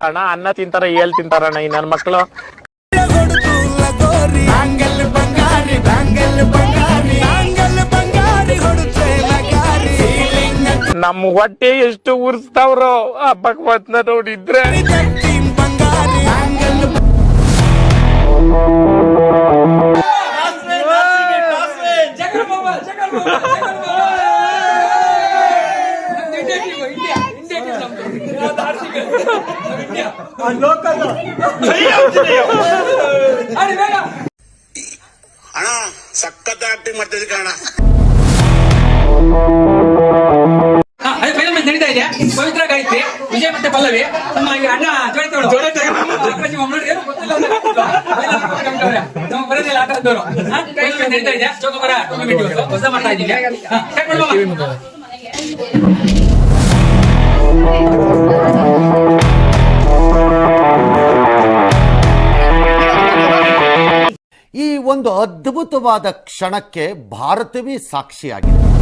ಅಣ್ಣ ಅನ್ನ ತಿಂತಾರ ಏಲ್ ತಿಂತಾರಣ್ಣ ಈ ನನ್ನ ಮಕ್ಕಳು. ನಮ್ಮ ಹೊಟ್ಟೆ ಎಷ್ಟು ಉರ್ಸ್ತಾವ್ರೋ ಆ ಭಗವತ್ನ ನೋಡಿದ್ರೆ. ಅಣ್ಣ ಸಖತ್ ಆಕ್ಟಿಂಗ್ ಮಾಡ್ತಿದ್ದೆ ಕಣ. ನಡೀತಾ ಇದೆ. ಪವಿತ್ರ ಗಾಯತ್ರಿ, ವಿಜಯ್ ಮತ್ತೆ ಪಲ್ಲವಿ ನಮ್ಮ ಅಣ್ಣ ನಮ್ಮ ಬರೋದಿಲ್ಲ ಆಟ ಆದವರು ನಡೀತಾ ಇದೆ. ಚೌಕಬರ ಹೊಸ ಮಾಡ್ತಾ ಇದ್ದೀವಿ. ಈ ಒಂದು ಅದ್ಭುತವಾದ ಕ್ಷಣಕ್ಕೆ ಭಾರತವೇ ಸಾಕ್ಷಿಯಾಗಿದೆ.